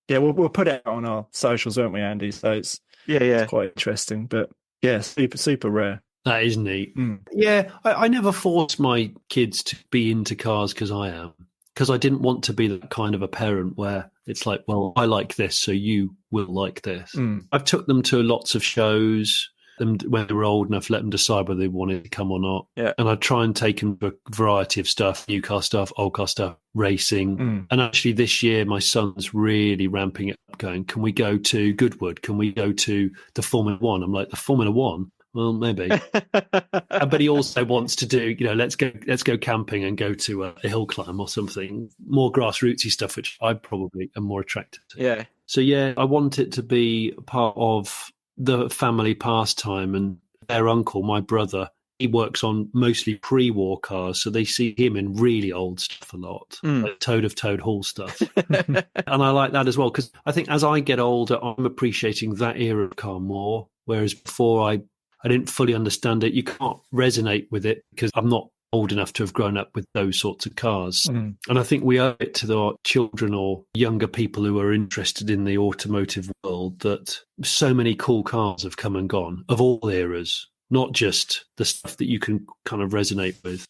We'll put it out on our socials, won't we, Andy? So it's quite interesting. But yeah, super rare. That is neat. Yeah, I never forced my kids to be into cars because I am. Because I didn't want to be that kind of a parent where it's like, well, I like this, so you will like this. I've took them to lots of shows. them when they were old enough, let them decide whether they wanted to come or not. Yeah. And I'd try and take them to a variety of stuff, new car stuff, old car stuff, racing. And actually this year, my son's really ramping it up, going, can we go to Goodwood? Can we go to the Formula One? I'm like, the Formula One? Well, maybe. But he also wants to do, let's go camping and go to a hill climb or something, more grassrootsy stuff, which I probably am more attracted to. Yeah. So, yeah, I want it to be part of the family pastime. And their uncle, my brother, he works on mostly pre-war cars. So they see him in really old stuff a lot, like Toad of Toad Hall stuff. And I like that as well, because I think as I get older, I'm appreciating that era of car more. Whereas before I didn't fully understand it. You can't resonate with it because I'm not old enough to have grown up with those sorts of cars. And I think we owe it to our children or younger people who are interested in the automotive world that so many cool cars have come and gone of all eras, not just the stuff that you can kind of resonate with.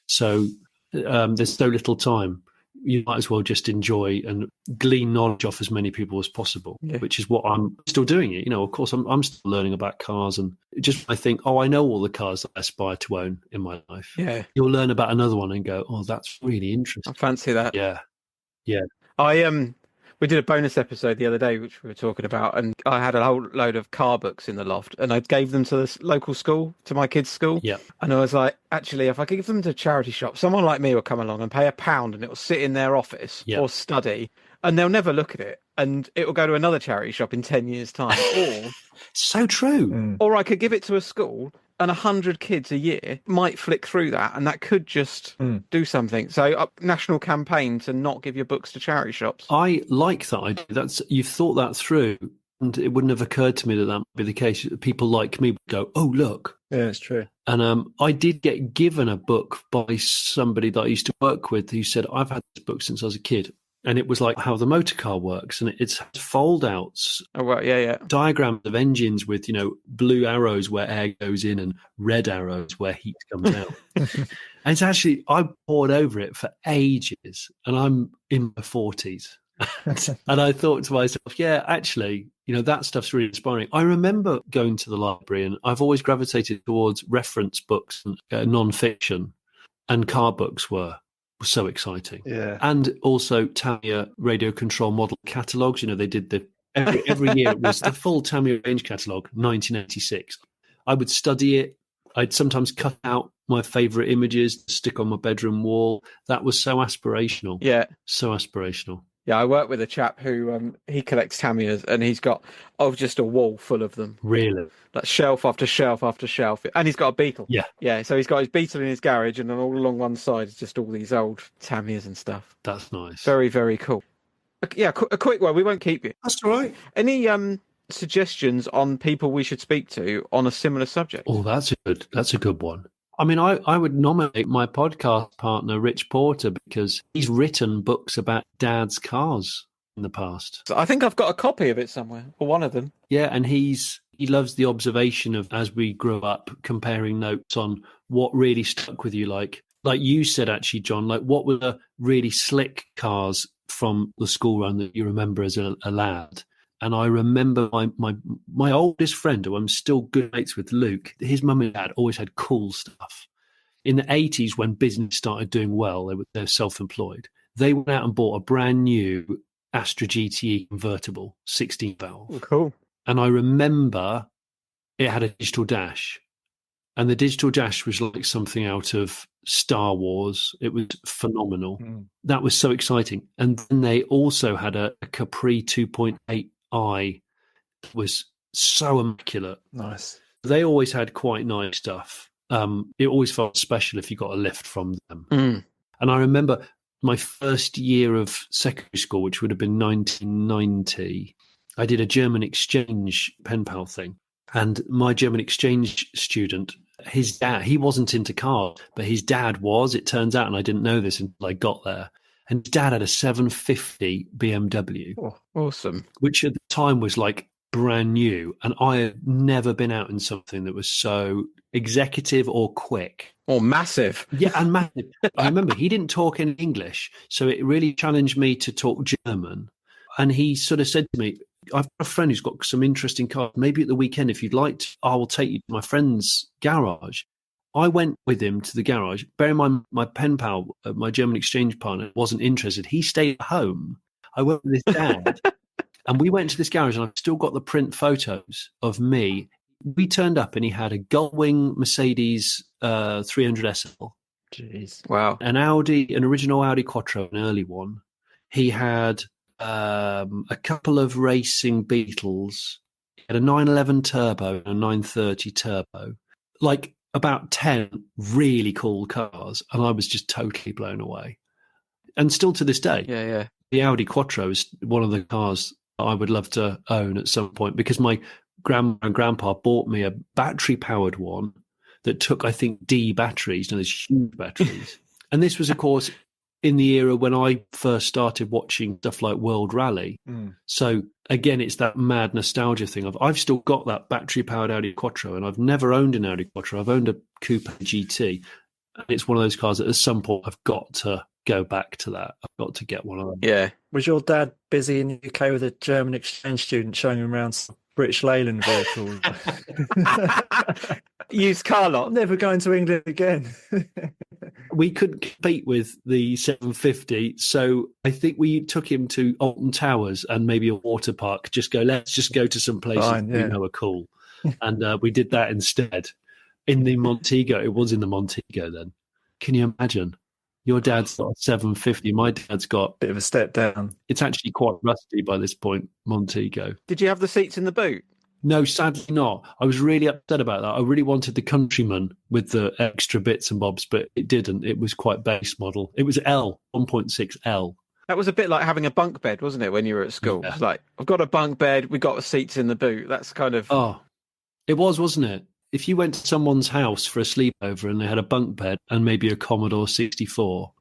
So there's so little time. You might as well just enjoy and glean knowledge off as many people as possible, which is what I'm still doing. Of course, I'm still learning about cars, and just I think, I know all the cars that I aspire to own in my life. Yeah. You'll learn about another one and go, oh, that's really interesting. I fancy that. Yeah. We did a bonus episode the other day, which we were talking about, and I had a whole load of car books in the loft, and I gave them to this local school, to my kids' school. Yeah. And I was like, actually, if I could give them to a charity shop, someone like me will come along and pay £1 and it will sit in their office or study, and they'll never look at it. And it will go to another charity shop in 10 years' time. Or so true. Or I could give it to a school, and 100 kids a year might flick through that, and that could just do something. So national campaign to not give your books to charity shops. I like that idea. You've thought that through, and it wouldn't have occurred to me that would be the case. People like me would go, oh, look. Yeah, it's true. And I did get given a book by somebody that I used to work with who said, I've had this book since I was a kid. And it was like how the motor car works. And it's fold outs. Oh, well, yeah. Diagrams of engines with, blue arrows where air goes in and red arrows where heat comes out. And it's actually, I pored over it for ages, and I'm in my 40s. And I thought to myself, yeah, actually, that stuff's really inspiring. I remember going to the library, and I've always gravitated towards reference books and non-fiction, and car books were so exciting. Yeah. And also Tamiya radio control model catalogues. They did every year it was the full Tamiya range catalogue, 1986. I would study it. I'd sometimes cut out my favourite images to stick on my bedroom wall. That was so aspirational. Yeah. So aspirational. Yeah, I work with a chap who he collects Tamiyas, and he's got just a wall full of them. Really? Like shelf after shelf after shelf. And he's got a Beetle. Yeah. Yeah, so he's got his Beetle in his garage, and then all along one side is just all these old Tamiyas and stuff. That's nice. Very, very cool. Yeah, a quick one. We won't keep you. That's all right. Any suggestions on people we should speak to on a similar subject? Oh, that's a good one. I mean, I would nominate my podcast partner, Rich Porter, because he's written books about dad's cars in the past. So I think I've got a copy of it somewhere, or one of them. Yeah, and he loves the observation of, as we grew up, comparing notes on what really stuck with you. Like you said, actually, John, like what were the really slick cars from the school run that you remember as a lad? And I remember my oldest friend, who I'm still good mates with, Luke, his mum and dad always had cool stuff. In the 80s, when business started doing well, they're self-employed. They went out and bought a brand new Astra GTE convertible, 16 valve. Oh, cool. And I remember it had a digital dash. And the digital dash was like something out of Star Wars. It was phenomenal. That was so exciting. And then they also had a Capri 2.8i was so immaculate. Nice. They always had quite nice stuff. It always felt special if you got a lift from them. And I remember my first year of secondary school, which would have been 1990, I did a German exchange pen pal thing. And my German exchange student, his dad, he wasn't into cars, but his dad was, it turns out, and I didn't know this until I got there. And his dad had a 750 BMW. Oh, awesome. Which at the time was like brand new. And I had never been out in something that was so executive or quick. Or massive. Yeah, and massive. I remember he didn't talk in English, so it really challenged me to talk German. And he sort of said to me, I've got a friend who's got some interesting cars. Maybe at the weekend, if you'd like to, I will take you to my friend's garage. I went with him to the garage. Bear in mind, my pen pal, my German exchange partner, wasn't interested. He stayed at home. I went with his dad, and we went to this garage, and I've still got the print photos of me. We turned up, and he had a Gullwing Mercedes 300 SL. Jeez. Wow. An original Audi Quattro, an early one. He had a couple of racing Beetles. He had a 911 Turbo and a 930 Turbo. Like about 10 really cool cars, and I was just totally blown away. And still to this day, Yeah. the Audi Quattro is one of the cars I would love to own at some point, because my grandma and grandpa bought me a battery-powered one that took, I think, D batteries, and there's huge batteries. And this was, of course, in the era when I first started watching stuff like World Rally. So again, it's that mad nostalgia thing. I've still got that battery-powered Audi Quattro, and I've never owned an Audi Quattro. I've owned a Coupe GT, and it's one of those cars that at some point I've got to go back to that. I've got to get one of them. Yeah. Was your dad busy in the UK with a German exchange student showing him around some British Leyland vehicles? Used car lot. I'm never going to England again. We couldn't compete with the 750, so I think we took him to Alton Towers and maybe a water park. Let's just go to some places we know are cool. And we did that instead. In the Montego, it was in the Montego then. Can you imagine? Your dad's got a 750. My dad's got... Bit of a step down. It's actually quite rusty by this point, Montego. Did you have the seats in the boot? No, sadly not. I was really upset about that. I really wanted the Countryman with the extra bits and bobs, but it didn't. It was quite base model. It was L, 1.6 L. That was a bit like having a bunk bed, wasn't it, when you were at school? Yeah. It's like, I've got a bunk bed, we got the seats in the boot. That's kind of... Oh, it was, wasn't it? If you went to someone's house for a sleepover and they had a bunk bed and maybe a Commodore 64,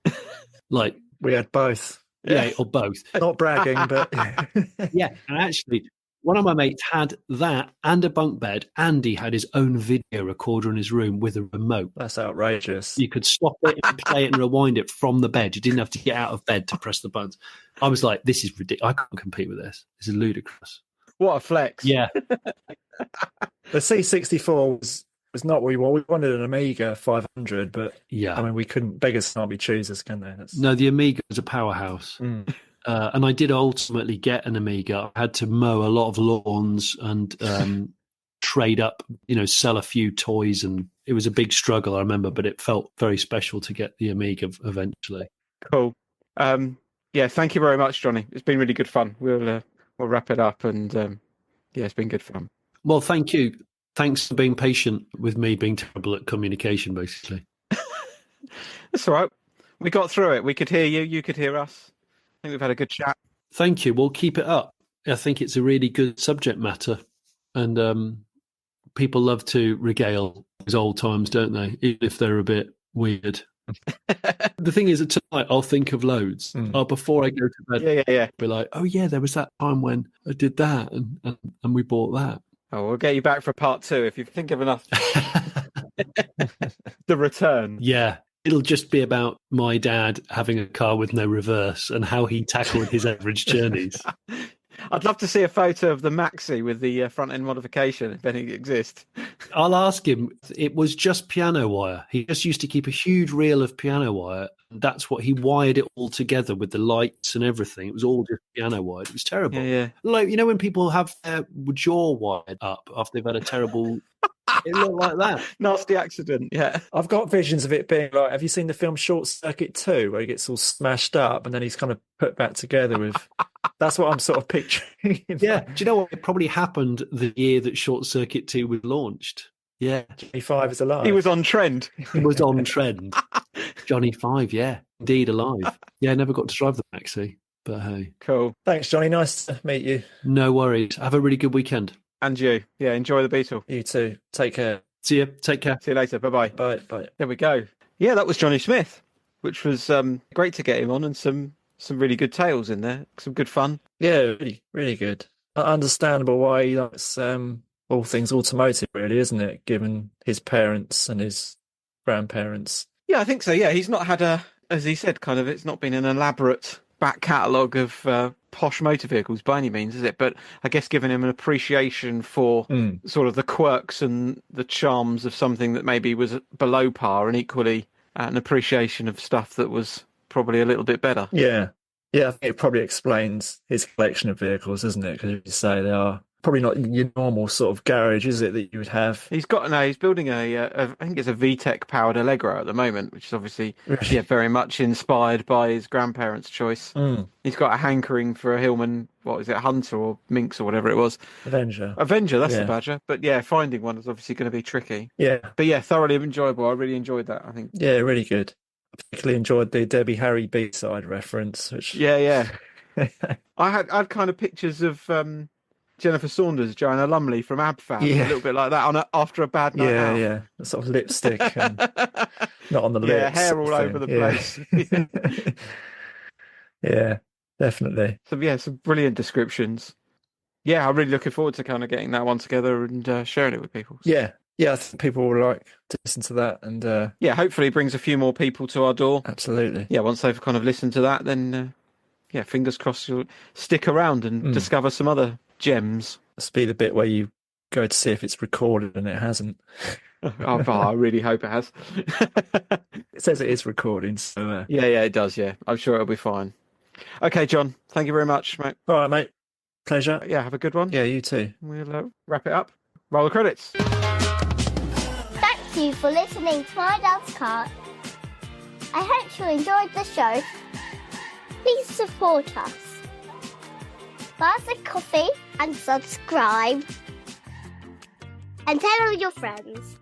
like... We had both. Yeah, or both. Not bragging, but... Yeah, and actually, one of my mates had that and a bunk bed, and he had his own video recorder in his room with a remote. That's outrageous. You could stop it and play it and rewind it from the bed. You didn't have to get out of bed to press the buttons. I was like, this is ridiculous. I can't compete with this. This is ludicrous. What a flex. Yeah. The C64 was not what we wanted. We wanted an Amiga 500, but yeah, I mean, we couldn't. Beggars can't be choosers, can they? No, the Amiga was a powerhouse. And I did ultimately get an Amiga. I had to mow a lot of lawns and trade up, sell a few toys. And it was a big struggle, I remember, but it felt very special to get the Amiga eventually. Cool. Yeah, thank you very much, Jonny. It's been really good fun. We'll wrap it up, and yeah, it's been good fun. Well, thank you. Thanks for being patient with me being terrible at communication, basically. That's all right. We got through it. We could hear you. You could hear us. I think we've had a good chat. Thank you. We'll keep it up. I think it's a really good subject matter. And people love to regale those old times, don't they? Even if they're a bit weird. The thing is that tonight I'll think of loads. Before I go to bed, Yeah. I'll be like, oh yeah, there was that time when I did that and we bought that. Oh, we'll get you back for part 2 if you think of enough. The return. Yeah. It'll just be about my dad having a car with no reverse and how he tackled his average journeys. I'd love to see a photo of the Maxi with the front end modification, if any exists. I'll ask him. It was just piano wire. He just used to keep a huge reel of piano wire. And that's what he wired it all together with the lights and everything. It was all just piano wired. It was terrible. Yeah. Like, when people have their jaw wired up after they've had a terrible... It looked like that. Nasty accident, yeah. I've got visions of it being like, have you seen the film Short Circuit 2, where he gets all smashed up and then he's kind of put back together with... That's what I'm sort of picturing. Yeah. Do you know what? It probably happened the year that Short Circuit 2 was launched. Yeah. Johnny 5 is alive. He was on trend. He was on trend. Johnny 5, yeah. Indeed alive. Yeah, never got to drive the Maxi, but hey. Cool. Thanks, Johnny. Nice to meet you. No worries. Have a really good weekend. And you. Yeah, enjoy the Beetle. You too. Take care. See you. Take care. See you later. Bye-bye. Bye. There we go. Yeah, that was Jonny Smith, which was great to get him on, and some really good tales in there. Some good fun. Yeah, really, really good. Understandable why he likes all things automotive, really, isn't it? Given his parents and his grandparents. Yeah, I think so. Yeah, he's not had as he said, kind of, it's not been an elaborate back catalogue of posh motor vehicles by any means, is it? But I guess giving him an appreciation for sort of the quirks and the charms of something that maybe was below par, and equally an appreciation of stuff that was probably a little bit better. Yeah. Yeah, I think it probably explains his collection of vehicles, doesn't it? Because you say they are probably not your normal sort of garage, is it, that you would have? He's building I think it's a VTEC powered Allegro at the moment, which is obviously very much inspired by his grandparents' choice. He's got a hankering for a Hillman, what is it, Hunter or Minx or whatever it was. Avenger, that's the Badger. But yeah, finding one is obviously going to be tricky. Yeah. But yeah, thoroughly enjoyable. I really enjoyed that, I think. Yeah, really good. I particularly enjoyed the Debbie Harry B-side reference, which... Yeah. I'd kind of pictures of Jennifer Saunders, Joanna Lumley from AbFab, a little bit like that after a bad night out. Yeah, the sort of lipstick, and not on the lips. Yeah, hair all over the place. Yeah, definitely. So some brilliant descriptions. Yeah, I'm really looking forward to kind of getting that one together and sharing it with people. Yeah, I think people will like to listen to that, and hopefully it brings a few more people to our door. Absolutely. Yeah, once they've kind of listened to that, then fingers crossed you'll stick around and discover some other gems. This will be the bit where you go to see if it's recorded and it hasn't. I really hope it has. It says it is recording, so... Yeah, it does, yeah. I'm sure it'll be fine. Okay, John, thank you very much, mate. All right, mate. Pleasure. Yeah, have a good one. Yeah, you too. We'll wrap it up. Roll the credits. Thank you for listening to My Dad's Car. I hope you enjoyed the show. Please support us. Buy us a coffee and subscribe. And tell all your friends.